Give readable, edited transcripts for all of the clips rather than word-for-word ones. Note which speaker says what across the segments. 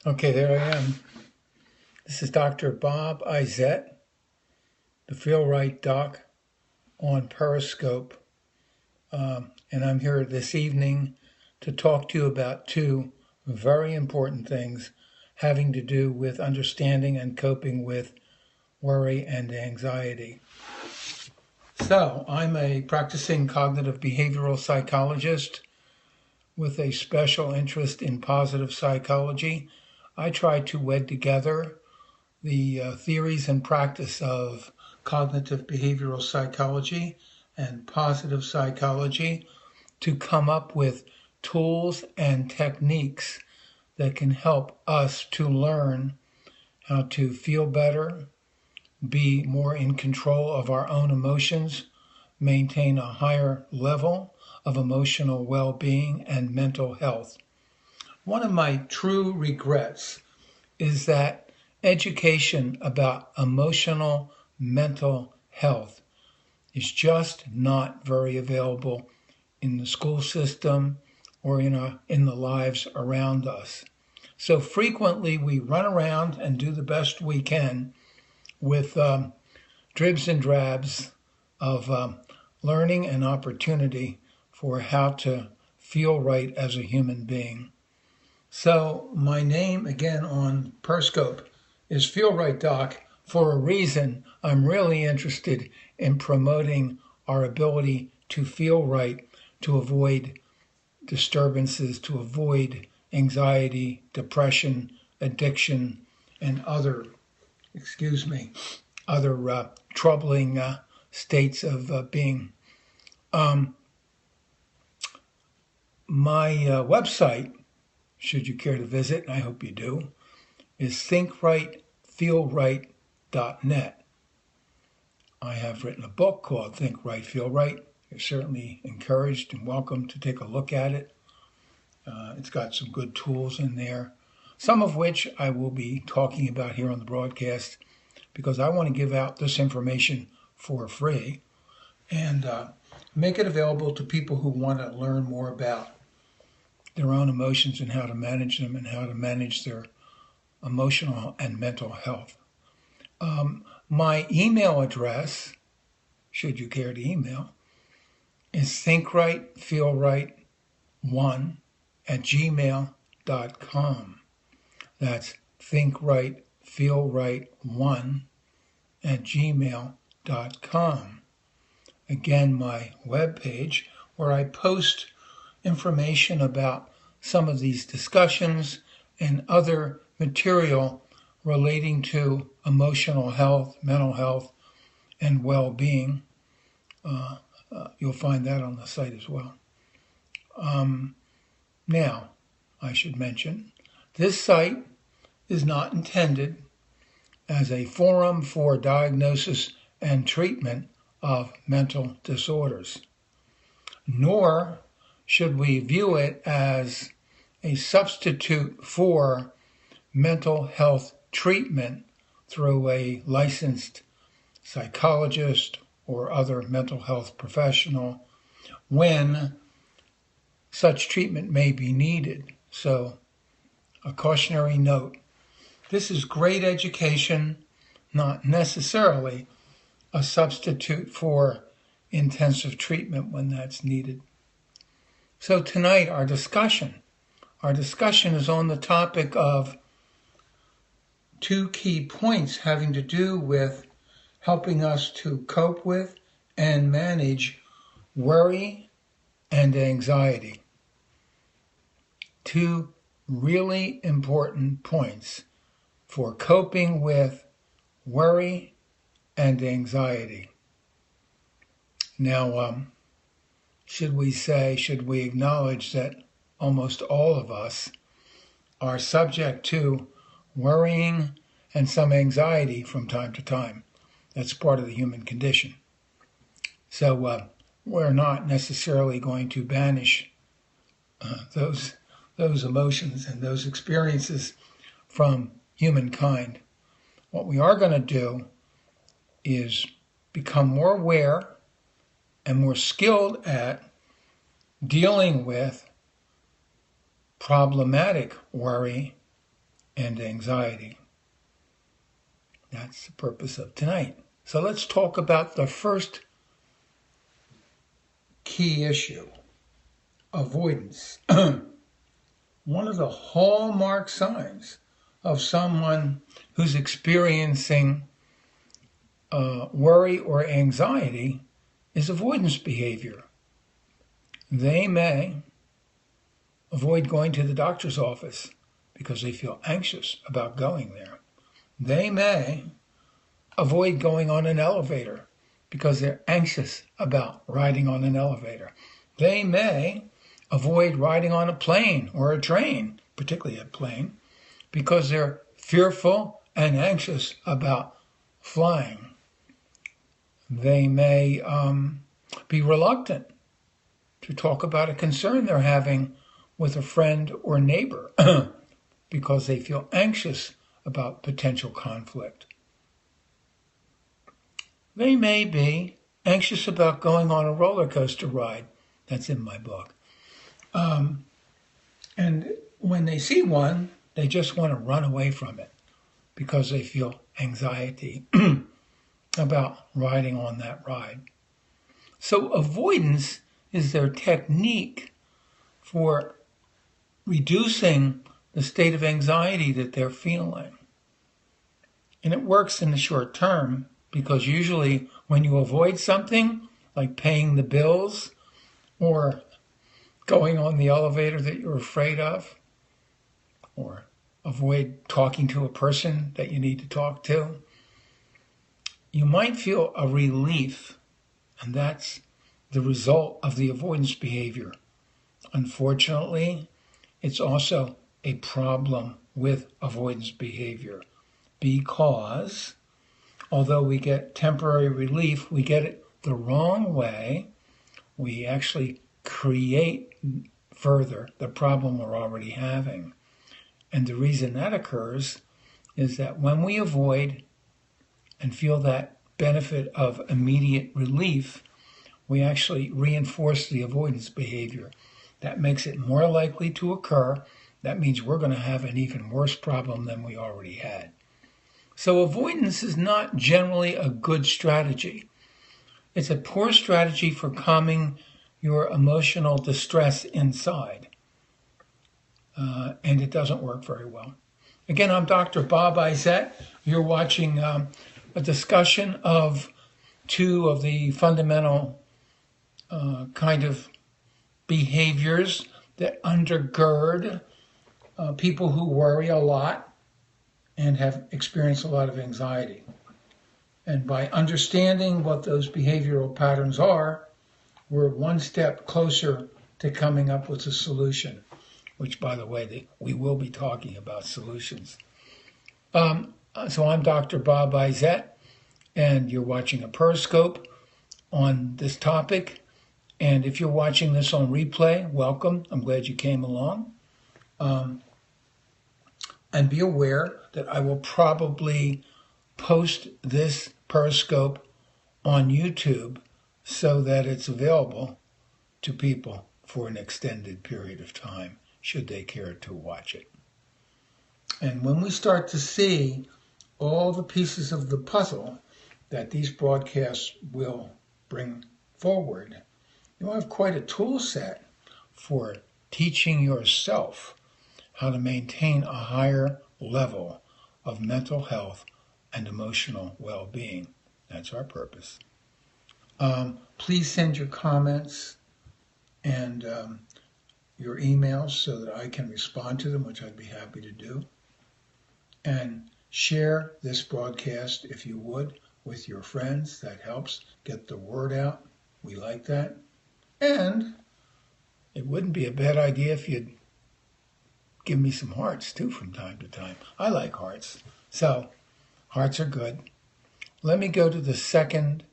Speaker 1: Okay, there I am. This is Dr. Bob Izett, the Feel Right Doc on Periscope. And I'm here this evening to talk to you about two very important things having to do with understanding and coping with worry and anxiety. So, I'm a practicing cognitive behavioral psychologist with a special interest in positive psychology. I try to wed together the theories and practice of cognitive behavioral psychology and positive psychology to come up with tools and techniques that can help us to learn how to feel better, be more in control of our own emotions, maintain a higher level of emotional well-being and mental health. One of my true regrets is that education about emotional mental health is just not very available in the school system or in the lives around us. So frequently we run around and do the best we can with dribs and drabs of learning and opportunity for how to feel right as a human being. So my name again on Periscope is Feel Right Doc for a reason. I'm really interested in promoting our ability to feel right, to avoid disturbances, to avoid anxiety, depression, addiction, and other troubling states of being. My website, should you care to visit, and I hope you do, is thinkrightfeelright.net. I have written a book called Think Right, Feel Right. You're certainly encouraged and welcome to take a look at it. It's got some good tools in there, some of which I will be talking about here on the broadcast because I want to give out this information for free and make it available to people who want to learn more about their own emotions and how to manage them and how to manage their emotional and mental health. My email address, should you care to email, is thinkrightfeelright1@gmail.com. That's thinkrightfeelright1@gmail.com. Again, my webpage where I post information about some of these discussions and other material relating to emotional health, mental health, and well-being. You'll find that on the site as well. Now, I should mention, this site is not intended as a forum for diagnosis and treatment of mental disorders, nor should we view it as a substitute for mental health treatment through a licensed psychologist or other mental health professional when such treatment may be needed. So, a cautionary note. This is great education, not necessarily a substitute for intensive treatment when that's needed. So tonight, our discussion is on the topic of two key points having to do with helping us to cope with and manage worry and anxiety. Two really important points for coping with worry and anxiety. Now, should we acknowledge that almost all of us are subject to worrying and some anxiety from time to time. That's part of the human condition. So we're not necessarily going to banish those emotions and those experiences from humankind. What we are going to do is become more aware and more skilled at dealing with problematic worry and anxiety. That's the purpose of tonight. So let's talk about the first key issue, avoidance. One of the hallmark signs of someone who's experiencing worry or anxiety is avoidance behavior. They may avoid going to the doctor's office because they feel anxious about going there. They may avoid going on an elevator because they're anxious about riding on an elevator. They may avoid riding on a plane or a train, particularly a plane, because they're fearful and anxious about flying. They may be reluctant to talk about a concern they're having with a friend or neighbor because they feel anxious about potential conflict. They may be anxious about going on a roller coaster ride. That's in my book. And when they see one, they just want to run away from it because they feel anxiety about riding on that ride. So avoidance is their technique for reducing the state of anxiety that they're feeling. And it works in the short term because usually when you avoid something, like paying the bills or going on the elevator that you're afraid of, or avoid talking to a person that you need to talk to, you might feel a relief, and that's the result of the avoidance behavior. Unfortunately, it's also a problem with avoidance behavior because although we get temporary relief, we get it the wrong way. We actually create further the problem we're already having. And the reason that occurs is that when we avoid and feel that benefit of immediate relief, we actually reinforce the avoidance behavior. That makes it more likely to occur. That means we're going to have an even worse problem than we already had. So avoidance is not generally a good strategy. It's a poor strategy for calming your emotional distress inside. And it doesn't work very well. Again, I'm Dr. Bob Izett. You're watching a discussion of two of the fundamental kind of behaviors that undergird people who worry a lot and have experienced a lot of anxiety. And by understanding what those behavioral patterns are, we're one step closer to coming up with a solution, which, by the way, we will be talking about solutions. So I'm Dr. Bob Izett, and you're watching a Periscope on this topic. And if you're watching this on replay, welcome. I'm glad you came along. And be aware that I will probably post this Periscope on YouTube so that it's available to people for an extended period of time, should they care to watch it. And when we start to see all the pieces of the puzzle that these broadcasts will bring forward, you'll have quite a tool set for teaching yourself how to maintain a higher level of mental health and emotional well-being. That's our purpose. Please send your comments and your emails so that I can respond to them, which I'd be happy to do. And share this broadcast, if you would, with your friends. That helps get the word out. We like that. And it wouldn't be a bad idea if you'd give me some hearts, too, from time to time. I like hearts. So, hearts are good. Let me go to the second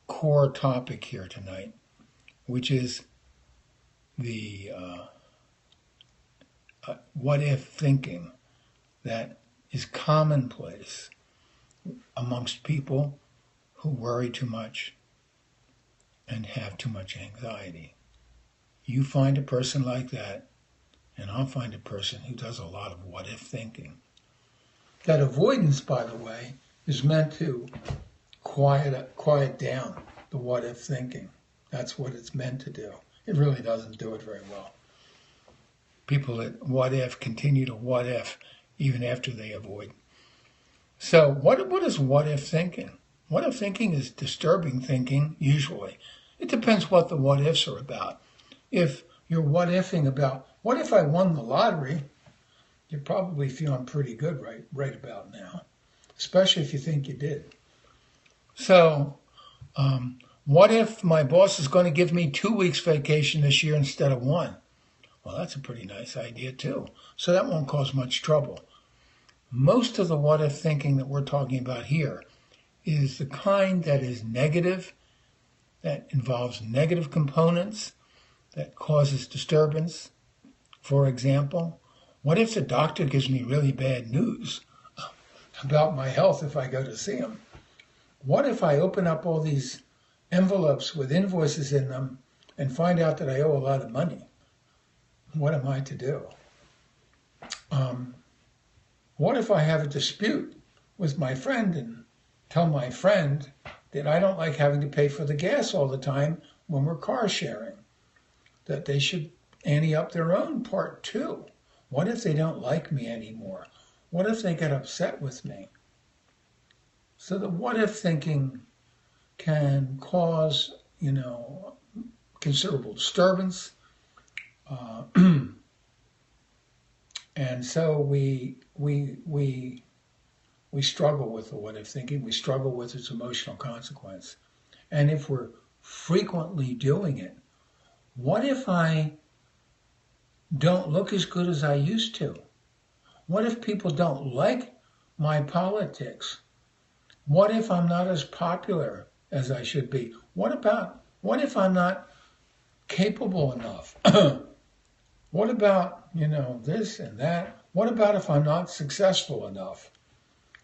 Speaker 1: core topic here tonight, which is the what-if thinking that is commonplace amongst people who worry too much and have too much anxiety. You find a person like that, and I'll find a person who does a lot of what-if thinking. That avoidance, by the way, is meant to quiet down the what-if thinking. That's what it's meant to do. It really doesn't do it very well. People that what-if continue to what-if even after they avoid. So what is what-if thinking? What-if thinking is disturbing thinking, usually. It depends what the what-ifs are about. If you're what-ifing about, what if I won the lottery? You're probably feeling pretty good right about now, especially if you think you did. So, what if my boss is going to give me 2 weeks vacation this year instead of 1? Well, that's a pretty nice idea too. So that won't cause much trouble. Most of the what-if thinking that we're talking about here is the kind that is negative, that involves negative components, that causes disturbance. For example, what if the doctor gives me really bad news about my health if I go to see him? What if I open up all these envelopes with invoices in them and find out that I owe a lot of money? What am I to do? What if I have a dispute with my friend and tell my friend that I don't like having to pay for the gas all the time when we're car sharing, that they should ante up their own part too? What if they don't like me anymore? What if they get upset with me? So the what-if thinking can cause, considerable disturbance. And so we struggle with the what-if thinking. We struggle with its emotional consequence. And if we're frequently doing it, what if I don't look as good as I used to? What if people don't like my politics? What if I'm not as popular as I should be? What if I'm not capable enough? What about, this and that? What about if I'm not successful enough?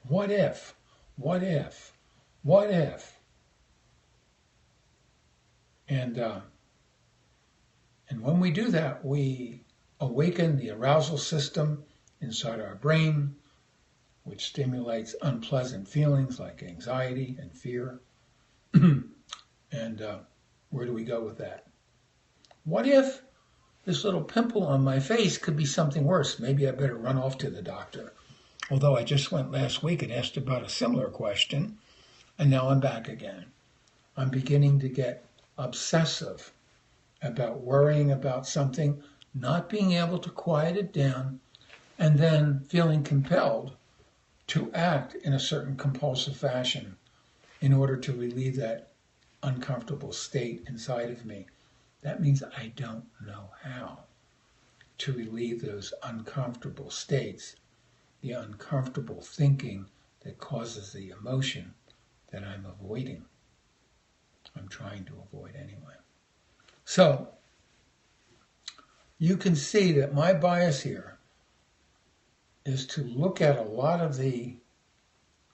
Speaker 1: What if? What if? What if? And when we do that, we awaken the arousal system inside our brain, which stimulates unpleasant feelings like anxiety and fear. And where do we go with that? What if this little pimple on my face could be something worse? Maybe I better run off to the doctor. Although I just went last week and asked about a similar question, and now I'm back again. I'm beginning to get obsessive about worrying about something, not being able to quiet it down, and then feeling compelled to act in a certain compulsive fashion in order to relieve that uncomfortable state inside of me. That means I don't know how to relieve those uncomfortable states, the uncomfortable thinking that causes the emotion that I'm avoiding. I'm trying to avoid anyway. So, you can see that my bias here is to look at a lot of the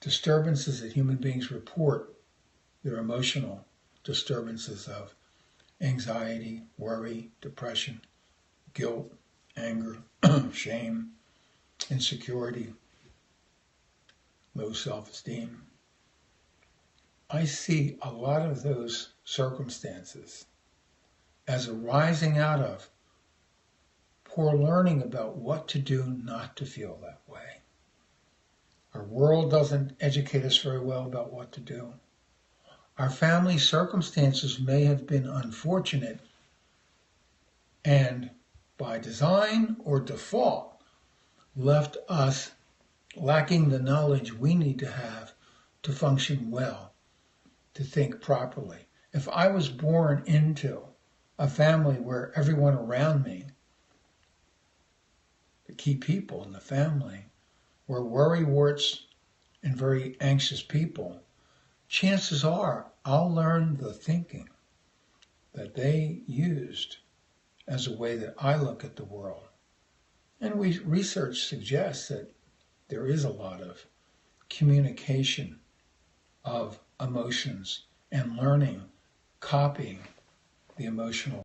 Speaker 1: disturbances that human beings report, their emotional disturbances of anxiety, worry, depression, guilt, anger, shame, insecurity, low self-esteem. I see a lot of those circumstances as arising out of poor learning about what to do not to feel that way. Our world doesn't educate us very well about what to do. Our family circumstances may have been unfortunate and by design or default left us lacking the knowledge we need to have to function well, to think properly. If I was born into a family where everyone around me, the key people in the family, were worrywarts and very anxious people, chances are I'll learn the thinking that they used as a way that I look at the world. And research suggests that there is a lot of communication of emotions and learning, copying the emotional